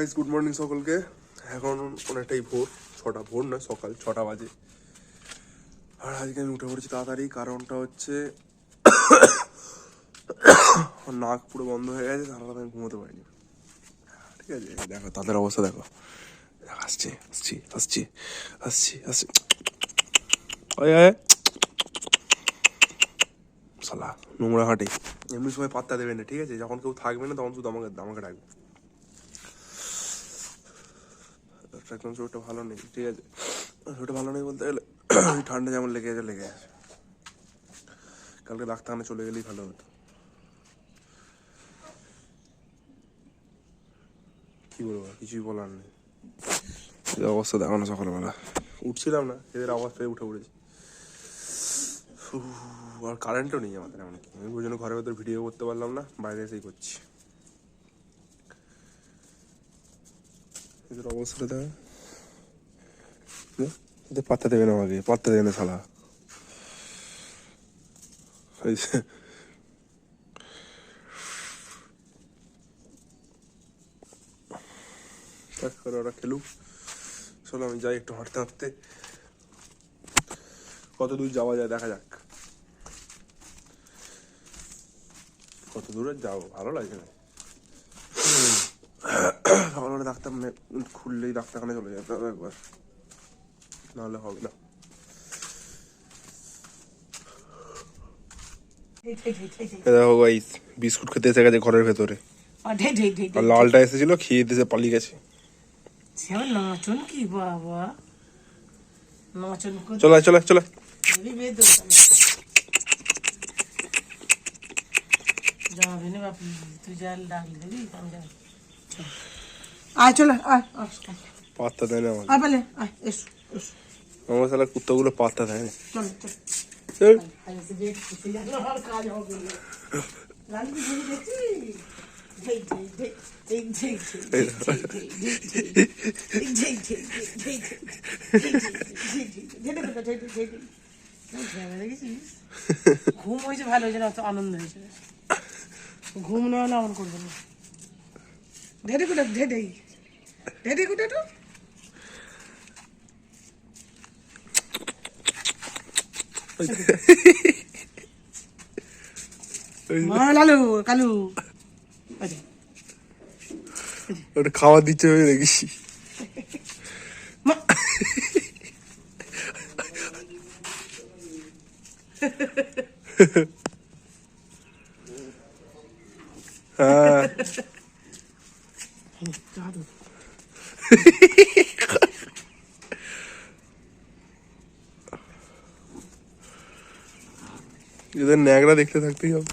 Guys good morning সকলকে। এখন অনেকটাই ভোর, 6টা ভোর নয় সকাল 6টা বাজে। আর আজকে আমি উঠে পড়েছি তাড়াতাড়ি, কারণটা হচ্ছে নাক পুরো বন্ধ হয়ে গেছে, সারা রাত আমি ঘুমোতে পারিনি। ঠিক আছে, দেখো তাদের অবস্থা দেখো, আসছে আসছি আসছি আসছি আসছি শালা নোংরা হাঁটে। এমনি সময় পাত্তা দেবে না, ঠিক আছে? যখন কেউ থাকবে না তখন শুধু আমাকে আমাকে ডাকবে। একদম শরীরটা ভালো নেই, ঠিক আছে? শরীরটা ভালো নেই বলতে গেলে ঠান্ডা যেমন লেগে আছে। কালকে ডাক্তারখানে চলে গেলেই ভালো হতো। কি বলবো, কিছুই বলার নেই। অবস্থা দেখো না, সকালবেলা উঠছিলাম না, এদের আওয়াজ পেয়ে উঠে পড়েছি। আর কারেন্টও নেই আমাদের, এমন কি আমি ওই জন্য ঘরের ভেতর ভিডিও করতে পারলাম না, বাইরে এসেই করছি। এদের অবস্থাটা দেখো, এদের পাত্তা দেবে না আমাকে, পাত্তা দেবে না শালা। ওরা খেলুক, চলো আমি যাই একটু হাঁটতে হাঁটতে, কত দূর যাওয়া যায় দেখা যাক। কত দূরে যাবো ভালো লাগে না। সকালবেলা ডাক্তার মানে খুললেই ডাক্তারখানে চলে যেতে হবে একবার, নাহলে হবে না। দেখো গাইস, বিস্কুট খেতে এসে গেছে ঘরের ভেতরে, আর লালটা এসেছিল খেয়ে দিয়েছে, পালিয়ে গেছে। চলে চলে চলে, পাত্তা দেয় না আমাকে। আমার শালা কুত্তাগুলো পাত্তা দেয় না। ঘুম হয়েছে ভালো হয়েছে না, অত আনন্দ হয়েছে। ঘুম না হলে আমার করবে না। ঢেটে কুটা ঢেটে কুটা তো লালু কালু ওটা খাবার দিচ্ছে আমি দেখেছি। হ্যাঁ এদের ন্যাংরা দেখতে থাকতেই হবে।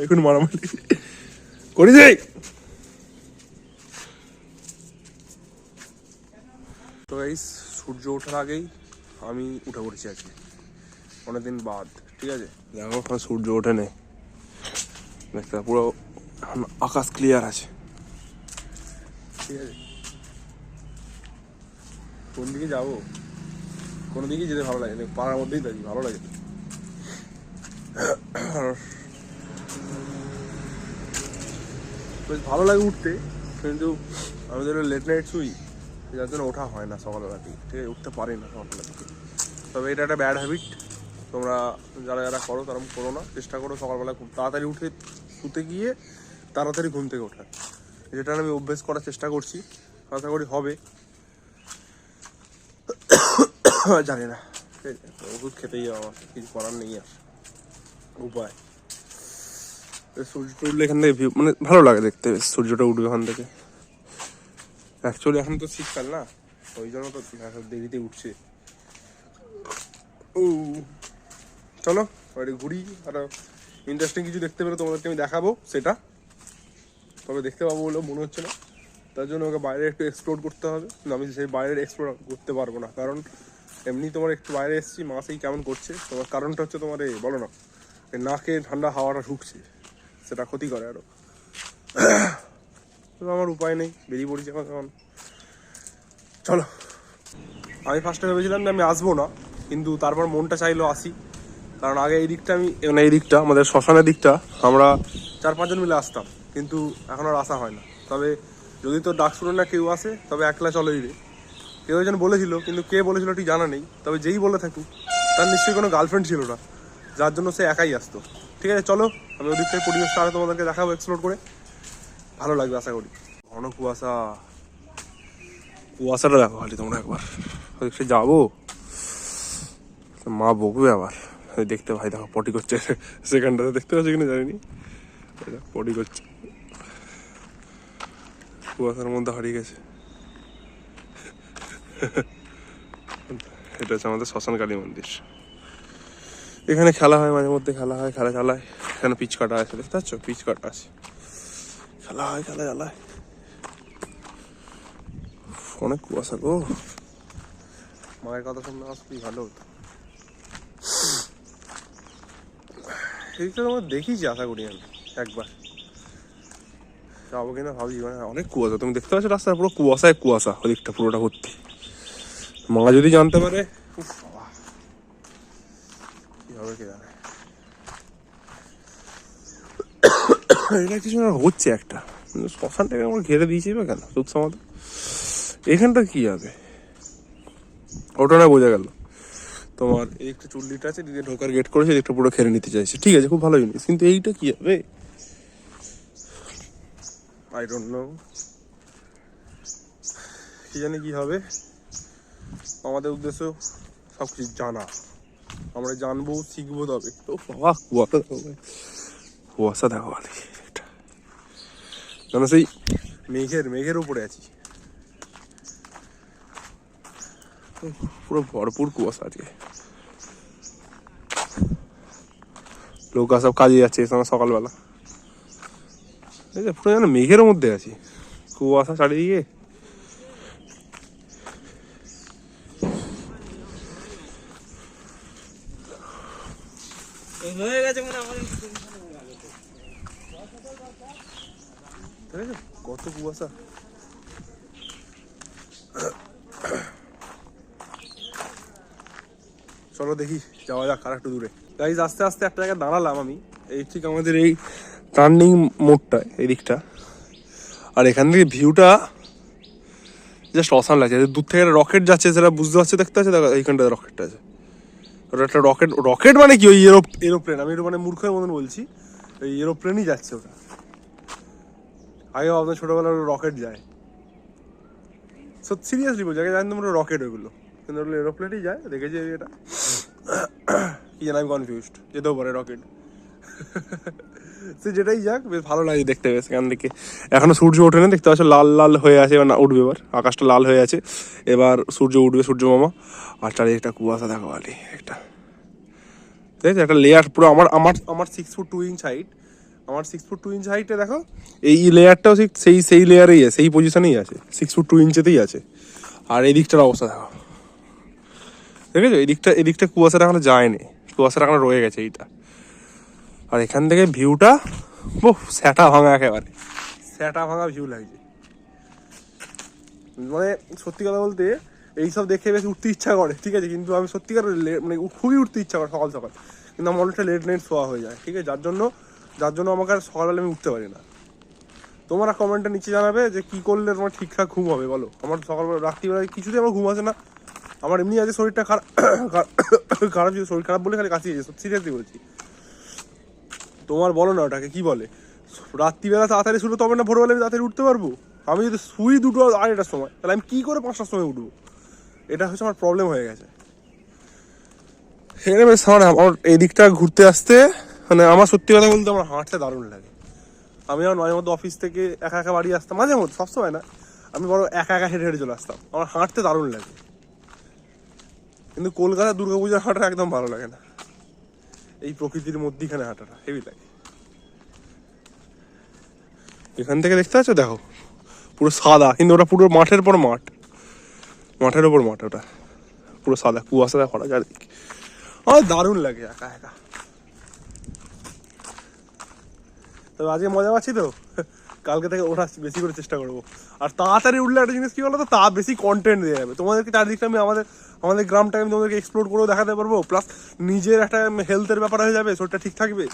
এখন মারামারি করি যাই। তো গাইস, সূর্য ওঠার আগেই আমি উঠে পড়েছি আজকে, অনেকদিন বাদ। ঠিক আছে, দেখো এখন সূর্য ওঠে নেই, দেখতে পুরো আকাশ ক্লিয়ার আছে। ঠিক আছে, কোন দিকে যাবো? কোনো দিকেই যেতে ভালো লাগে না, পাড়ার মধ্যেই থাকি, ভালো লাগে। বেশ ভালো লাগে উঠতে, কিন্তু আমি ধরো লেট নাইট শুই, যার জন্য ওঠা হয় না সকালবেলা থেকে। ঠিক আছে, উঠতে পারি না সকালবেলা থেকে। তবে এটা একটা ব্যাড হ্যাবিট, তোমরা যারা যারা করো তারা করো না, চেষ্টা করো সকালবেলা খুব তাড়াতাড়ি উঠে শুতে গিয়ে তাড়াতাড়ি ঘুম থেকে ওঠা। যেটা আমি অভ্যেস করার চেষ্টা করছি, আশা করি হবে। জানি না, ওষুধ খেতেই হবে, আমার কিছু করার নেই আর উপায়। সূর্যটা উঠলে এখান থেকে ভিউ মানে ভালো লাগে দেখতে, বেশ সূর্যটা উঠবে ওখান থেকে। অ্যাকচুয়ালি এখন তো শীতকাল না, ওই জন্য তো দেরিতে উঠছে। ও চলো বাইরে ঘুরি, আর ইন্টারেস্টিং কিছু দেখতে পেলে তোমাদেরকে আমি দেখাবো সেটা, তবে দেখতে পাবো বলেও মনে হচ্ছে না। তার জন্য ওকে বাইরে একটু এক্সপ্লোর করতে হবে, কিন্তু আমি সেই বাইরে এক্সপ্লোর করতে পারবো না, কারণ এমনি তোমার একটু বাইরে এসেছি, মাসেই কেমন করছে তোমার। কারণটা হচ্ছে তোমার বলো না, নাকে ঠান্ডা হাওয়াটা ঢুকছে, সেটা ক্ষতি করে আরো। আমার উপায় নেই, বেরিয়ে পড়ছি এখন। চলো, আমি ফার্স্টে ভেবেছিলাম যে আমি আসবো না, কিন্তু তারপর মনটা চাইলো আসি, কারণ আগে এই দিকটা আমি মানে এই দিকটা আমাদের শ্মশানের দিকটা আমরা 4-5 জন মিলে আসতাম, কিন্তু এখন আর আসা হয় না। তবে যদি তোর ডাক শুনে না কেউ আসে, তবে একলা চলোই রে। কেউ একজন বলেছিল, কিন্তু কে বলেছিল ঠিক জানা নেই। তবে যেই বলে থাকুক তার নিশ্চয়ই কোনো গার্লফ্রেন্ড ছিল না, যার জন্য সে একাই আসতো। ঠিক আছে, চলো আমি ওদিক থেকে পরিবেশটা আরো তোমাদেরকে দেখাবো, এক্সপ্লোর করে ভালো লাগবে আশা করি। ঘন কুয়াশা, কুয়াশাটা দেখো খালি তোমরা একবার। সে যাবো, মা বকবে আবার। দেখতে ভাই দেখো পটি করছে সেখানটাতে, দেখতে পাচ্ছি কিনা জানিনি, পটি করছে কুয়াশার মধ্যে হারিয়ে গেছে। এটা হচ্ছে আমাদের শ্মশান কালী মন্দির। এখানে খেলা হয়, মাঝে মধ্যে খেলা হয়, খেলা চালায়। এখানে পিচ কাটা আছে, দেখতে পাচ্ছ পিচ কাটা আছে, খেলা হয়, খেলা চালায়। অনেক কুয়াশা গো, মায়ের কথা শুনলে আসলেই ভালো হতো। এইটা তোমার দেখিছি আশা করি আমি একবার, যাবো কিনা ভাবছি। মানে অনেক কুয়াশা, তুমি দেখতে পাচ্ছ রাস্তায় পুরো কুয়াশায় কুয়াশা, ওদিকটা পুরোটা ভর্তি। মা যদি জানতে পারে কি হবে কে জানে। এটা কিছু না হচ্ছে একটা, শ্মশানটাকে আমার ঘিরে দিয়েছি বা কেন সুখ সমাধা, এখানটা কি হবে ওটা না বোঝা গেল। তোমার এই একটা চুল্লিটা আছে, দিকে ঢোকার গেট করেছে, একটা পুরো খেলে নিতে চাইছে, ঠিক আছে খুব ভালো জিনিস, কিন্তু এইটা কি হবে আই ডোন্ট নো, কি জানি কি হবে। আমাদের উদ্দেশ্য সব কিছু জানা, আমরা জানবো শিখবো, তবে তো বাবা কুয়াশা দেখো ভাই, কুয়াশা দেখো ভাই, এটা যেন সেই মেঘের উপরে আছি, পুরো ভরপুর কুয়াশা আজকে। লোক সব কাজে যাচ্ছে এই সময় সকালবেলা, এই যে পুরো যেন মেঘের মধ্যে আছি, কুয়াশা চারিদিকে। হয়ে গেছে মানে আমার কত কুয়াশা, চলো দেখি যাওয়া যাক আর একটু দূরে। গাইজ আস্তে আস্তে একটা জায়গায় দাঁড়ালাম আমি, এই ঠিক আমাদের এই টার্নিং মোড়টা এই দিকটা, আর এখান থেকে ভিউটা জাস্ট অসাম লাগছে। দূর থেকে একটা রকেট যাচ্ছে, সেটা বুঝতে পারছে, দেখতে পাচ্ছে দেখো এইখানটাতে রকেটটা আছে, ওটা একটা রকেট। রকেট মানে কি ওই এরোপ্লেন, আমি একটু মানে মূর্খের মতন বলছি, ওই এরোপ্লেনই যাচ্ছে ওটা। আগে ভাবতাম ছোটোবেলার রকেট যায়, সত্যি সিরিয়াসলি বলছি, আগে জানতাম ওটা রকেট ওইগুলো, কিন্তু ওগুলো এরোপ্লেনই যায়, দেখেছি এটা কি জানি, আমি কনফিউজড, যেতেও পারে রকেট সে যেটাই যাক, বেশ ভালো লাগে দেখতে। বেশ এখান থেকে এখনো সূর্য ওঠে না, দেখতে পাচ্ছ লাল লাল হয়ে আছে, এবার না উঠবে, এবার আকাশটা লাল হয়ে আছে, এবার সূর্য উঠবে, সূর্য মামা। আর চারিদিকে একটা কুয়াশা দেখো আলি একটা, ঠিক আছে একটা লেয়ার পুরো। আমার আমার আমার 6 ফুট 2 ইঞ্চ হাইট, আমার 6 ফুট 2 ইঞ্চ হাইটে দেখো এই লেয়ারটাও ঠিক সেই লেয়ারেই আছে, সেই পজিশনেই আছে, 6 ফুট 2 ইঞ্চেতেই আছে। আর এই দিকটার অবস্থা দেখো, দেখেছো এদিকটা কুয়াশাটা এখনো যায়নি, কুয়াশাটা এখনো রয়ে গেছে এইটা। আর এখান থেকে ভিউটা স্যাটা ভাঙা, একেবারে স্যাটা ভাঙা ভিউ লাগছে। মানে সত্যি কথা বলতে এইসব দেখে বেশ উঠতে ইচ্ছা করে, ঠিক আছে, কিন্তু আমি সত্যিকার মানে খুবই উঠতে ইচ্ছা করে সকাল সকাল, কিন্তু আমার অনেকটা লেট নাইট শোয়া হয়ে যায়, ঠিক আছে, যার জন্য আমাকে আর সকালবেলা আমি উঠতে পারি না। তোমরা কমেন্টটা নিচে জানাবে যে কী করলে তোমার ঠিকঠাক ঘুম হবে বলো। আমার সকালবেলা রাত্রিবেলায় কিছুতেই আমার ঘুম আসে না, আমার এমনি আছে শরীরটা খারাপ খারাপ, শরীর খারাপ বলে খালি কাশি গেছে, সিরিয়াসলি বলছি। তোমার বলো না ওটাকে কি বলে, রাত্রিবেলা তাড়াতাড়ি শুরু, তবে না ভোরবেলা আমি তাড়াতাড়ি উঠতে পারবো। আমি যদি শুই 2-2:30টার সময়, তাহলে আমি কী করে 5টার সময় উঠবো? এটা হচ্ছে আমার প্রবলেম হয়ে গেছে। সেখানে বেশ আমার এই দিকটা ঘুরতে আসতে, মানে আমার সত্যি কথা বলতে আমার হাঁটতে দারুণ লাগে। আমি আমার মাঝে মধ্যে অফিস থেকে একা একা বাড়ি আসতাম, মাঝে মধ্যে, সবসময় না, আমি বড় একা একা হেঁটে হেঁটে চলে আসতাম, আমার হাঁটতে দারুণ লাগে। কিন্তু কলকাতা দুর্গাপূজার হাঁটাটা একদম ভালো লাগে না, এই প্রকৃতির মধ্যিখানে হাঁটাটা হেভি লাগে। এখান থেকে দেখতে পাচ্ছ দেখো পুরো সাদা, কিন্তু ওটা পুরো মাঠের পর মাঠ, মাঠের ওপর মাঠ, ওটা পুরো সাদা কুয়াশা ভরা চারিদিকে, আমার দারুণ লাগে একা একা। তবে আজকে মজা পাচ্ছি তো, কালকে থেকে ওঠা বেশি করে চেষ্টা করবো। আর তাড়াতাড়ি উঠলে একটা জিনিস কি বলো তো, তা বেশি কন্টেন্ট দেওয়া যাবে তোমাদেরকে, চারদিকটা আমি আমাদের গ্রামটাকে আমি তোমাদেরকে এক্সপ্লোর করেও দেখাতে পারবো, প্লাস নিজের একটা হেলথের ব্যাপার হয়ে যাবে, শরীরটা ঠিক থাকবে,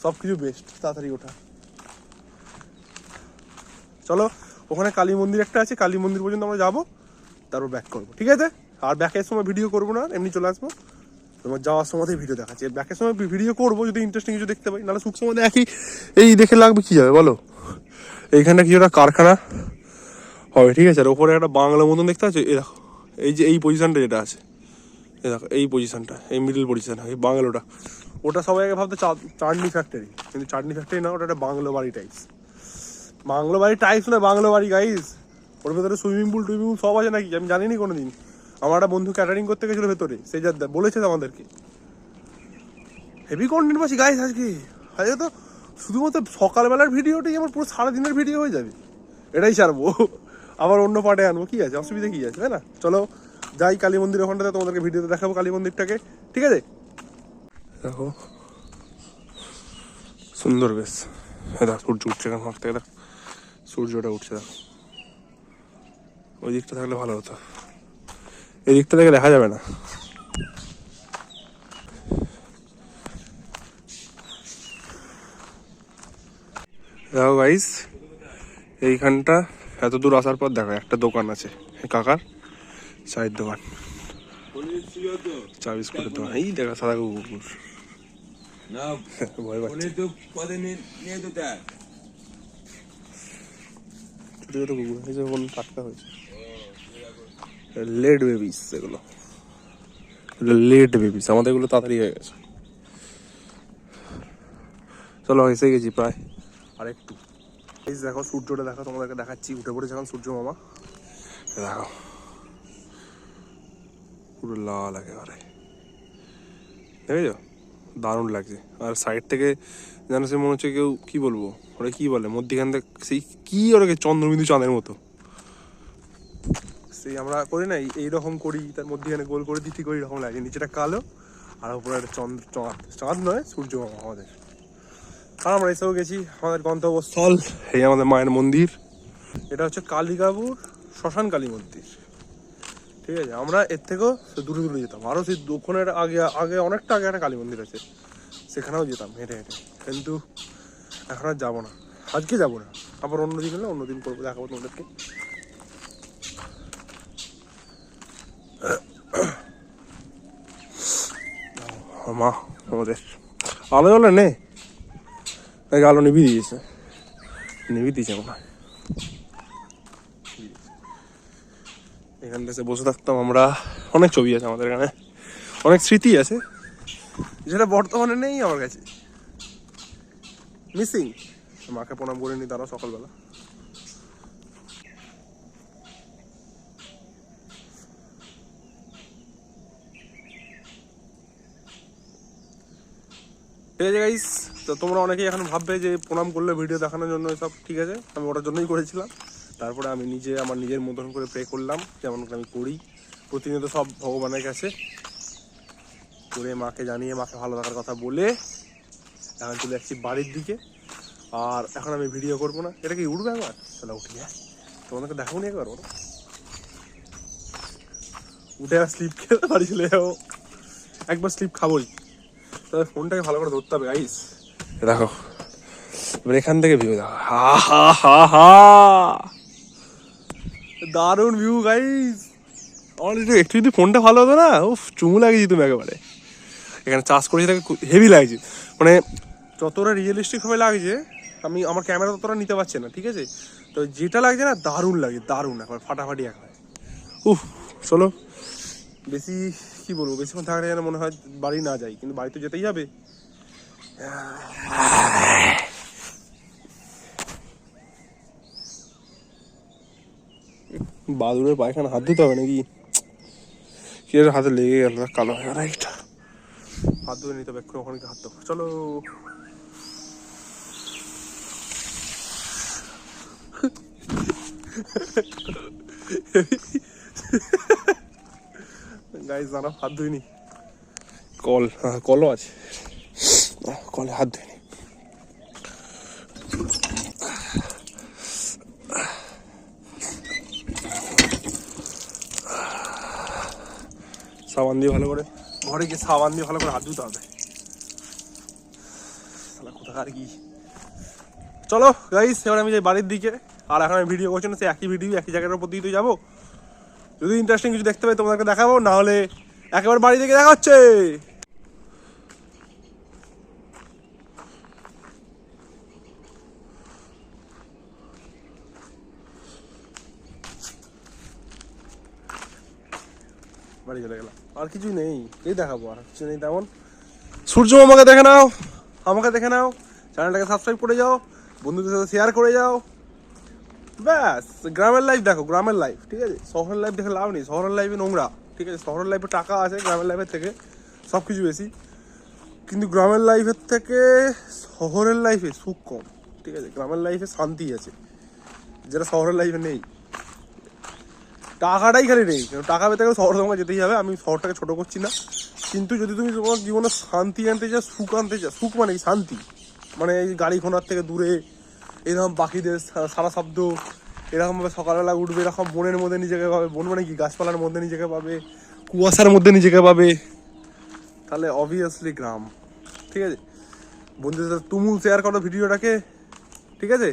সব কিছু বেস্ট তাড়াতাড়ি ওঠা। চলো ওখানে কালী মন্দির একটা আছে, কালী মন্দির পর্যন্ত আমরা যাবো, তারপর ব্যাক করবো, ঠিক আছে? আর ব্যাকের সময় ভিডিও করবো না, এমনি চলে আসবো, তোমার যাওয়ার সময় ভিডিও দেখাচ্ছি। ব্যাকের সময় ভিডিও করবো যদি ইন্টারেস্টিং কিছু দেখতে পাই, নাহলে সুখ সময় একই এই দেখে লাগবে কি যাবে বলো? এইখানটা কিছু একটা কারখানা হবে, ঠিক আছে? আর ওপরে একটা বাংলা মতন দেখতে আছে, এই দেখো এই যে এই পজিশনটা যেটা আছে, এই দেখো এই পজিশনটা, এই মিডল পজিশন, এই বাংলোটা, ওটা সবাই আগে ভাবতো চাটনি ফ্যাক্টরি, কিন্তু চাটনি ফ্যাক্টরি না, ওটা একটা বাংলো বাড়ি টাইপস। বাংলো বাড়ি টাইপস না, বাংলো বাড়ি গাইস। ওর ভেতরে সুইমিং পুল টুইমিং পুল সব আছে নাকি আমি জানিনি কোনোদিন। আমার একটা বন্ধু ক্যাটারিং করতে গেছিলো ভেতরে, সেই যা বলেছে আমাদেরকে। হেভি কন্টেন্ট পাচ্ছি গাইস আজকে। আজকে তো শুধুমাত্র সকালবেলার ভিডিওটাই আমার পুরো সারাদিনের ভিডিও হয়ে যাবে। এটাই ছাড়বো, আবার অন্য পার্টে আনবো, কি আছে, অসুবিধা কি আছে, তাই না? চলো যাই কালী মন্দির ওখানটাতে, তোমাদেরকে ভিডিওতে দেখাবো কালী মন্দিরটাকে, ঠিক আছে? দেখো সুন্দর বেশ, দেখো সূর্য উঠছে কেন মাঠ থেকে, দেখো সূর্যটা উঠছে, দেখো ওই দিকটা থাকলে ভালো হতো, এই দিকটা থেকে দেখা যাবে না। দেখো গাইস এইখানটা এত দূর আসার পর দেখো একটা দোকান আছে, কাকার চায়ের দোকান, চা বিস্কুটের দোকান, এই দেখা সাদা কুকুর ভয় পাচ্ছে, ছোট ছোট কুকুর এই যে টাটকা হয়েছে, লেড বেবিস এগুলো, লেট বেবিস, আমাদের এগুলো তাড়াতাড়ি হয়ে গেছে। চলো এসে গেছি প্রায়, আর একটু। এই দেখো সূর্যটা দেখো, তোমাদেরকে দেখাচ্ছি, উঠে পড়েছে এখন সূর্য মামা, দেখো পুরো লাল একেবারে, দেখেছো দারুণ লাগছে। আর সাইড থেকে যেন সে মনে হচ্ছে কেউ, কি বলবো ওরা কি বলে, মধ্যখান থেকে সেই কি ওটাকে চন্দ্রবিন্দু চাঁদের মতো, সেই আমরা করি না এইরকম করি, তার মধ্যখানে গোল করে দিই, ঠিক ওইরকম লাগে, নিচেটা কালো আর উপরে একটা চাঁদ নয় সূর্য মামা আমাদের। আর আমরা এসেও গেছি আমাদের গন্তব্যস্থল, এই আমাদের মায়ের মন্দির, এটা হচ্ছে কালিকাপুর শ্মশান কালী মন্দির, ঠিক আছে? আমরা এর থেকেও দূরে দূরে যেতাম, আরও সেই ওখানে আগে আগে অনেকটা আগে একটা কালী মন্দির আছে, সেখানেও যেতাম হেঁটে হেঁটে, কিন্তু এখন আর যাবো না, আজকে যাবো না, আবার অন্যদিন হলে অন্যদিন করবো, দেখাবো তোমাদেরকে। মা আমাদের আলো জ্বলে নে, আলো নিবি দিয়েছে মনে হয়। এখানটা এসে বসে থাকতাম আমরা, অনেক ছবি আছে আমাদের এখানে, অনেক স্মৃতি আছে যেটা বর্তমানে নেই আমার কাছে, মিসিং। মাকে প্রণাম করে নি তারা সকালবেলা। ঠিক আছে গাইস, তো তোমরা অনেকেই এখন ভাববে যে প্রণাম করলে ভিডিও দেখানোর জন্য সব, ঠিক আছে, আমি ওটার জন্যই করেছিলাম। তারপরে আমি নিজে আমার নিজের মতন করে প্রে করলাম, যেমন আমি করি প্রতিনিয়ত সব ভগবানের কাছে, করে মাকে জানিয়ে মাকে ভালো থাকার কথা বলে এখন চলে যাচ্ছি বাড়ির দিকে। আর এখন আমি ভিডিও করবো না, এটা কি উঠবে একবার, তাহলে উঠি, হ্যাঁ তোমাদেরকে দেখাবো নি একবার, উঠে আর স্লিপ খেয়ে বাড়ি চলে যাবো, একবার স্লিপ খাবোই, তবে ফোনটাকে ভালো করে ধরতে হবে গাইস। দেখো এবার এখান থেকে ভিউ দেখো, হা হা হা হা, দারুণ ভিউ গাইস। আমার একটু যদি ফোনটা ভালো হতো না, উফ চুমু লাগিয়েছি তুমি একেবারে। এখানে চাষ করেছি তাকে হেভি লাগছে, মানে যতটা রিয়েলিস্টিক ভাবে লাগছে, আমি আমার ক্যামেরা ততটা নিতে পারছি না, ঠিক আছে? তো যেটা লাগছে না দারুণ লাগে, দারুণ একবার ফাটাফাটি একবার। উফ চলো বেশি কি বলবো, বেশিক্ষণ থাকলে যেন মনে হয় বাড়ি না যাই, কিন্তু বাড়িতে যেতেই হবে। বাদুড়ের পায়খানা হাত ধুতে হবে নাকি, কি হাতে লেগে গেল, কালো হয়ে গেল একটা, হাত ধুয়ে নিতে হবে এক্ষুনি, ওখানে হাত দেবো। চলো গাইস জানা হাত ধুইনি, কলও আছে, কলে হাত ধুইনি। সাবান দিয়ে ভালো করে, ঘরে গিয়ে সাবান দিয়ে ভালো করে হাত ধুতে হবে, কোথাকার কি। চলো গাইস এবার আমি যাই বাড়ির দিকে, আর এখন আমি ভিডিও করছি না, সেই একই ভিডিও একই জায়গাটার উপর দিয়ে তো যাবো। যদি ইন্টারেস্টিং কিছু দেখতে পাই তোমাদেরকে দেখাবো, না হলে একেবারে বাড়ি থেকে দেখা হচ্ছে। বাড়ি চলে গেলাম, আর কিছুই নেই, এই দেখাবো আর কিছু নেই তেমন। সূর্য আমাকে দেখে নাও, আমাকে দেখে নাও, চ্যানেলটাকে সাবস্ক্রাইব করে যাও, বন্ধুদের সাথে শেয়ার করে যাও, ব্যাস। গ্রামের লাইফ দেখো, গ্রামের লাইফ, ঠিক আছে? শহরের লাইফ দেখে লাভ নেই, শহরের লাইফে নোংরা, ঠিক আছে? শহরের লাইফে টাকা আছে গ্রামের লাইফের থেকে, সব কিছু বেশি, কিন্তু গ্রামের লাইফের থেকে শহরের লাইফে সুখ কম, ঠিক আছে? গ্রামের লাইফে শান্তি আছে, যেটা শহরের লাইফে নেই। টাকাটাই খালি নেই, টাকা পেতে গেলে শহরে তোমাকে যেতেই হবে, আমি শহরটাকে ছোটো করছি না, কিন্তু যদি তুমি তোমার জীবনে শান্তি আনতে চাও, সুখ আনতে চাও, সুখ মানে কি শান্তি, মানে এই গাড়ি ঘোড়ার থেকে দূরে, এরকম পাখিদের সারা শব্দ, এরকমভাবে সকালবেলা উঠবে, এরকম বনের মধ্যে নিজেকে পাবে, বন মানে কি গাছপালার মধ্যে নিজেকে পাবে, কুয়াশার মধ্যে নিজেকে পাবে, তাহলে অবভিয়াসলি গ্রাম, ঠিক আছে? বন্ধুদের সাথে তুমুল শেয়ার করো ভিডিওটাকে, ঠিক আছে?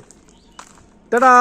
টাটা।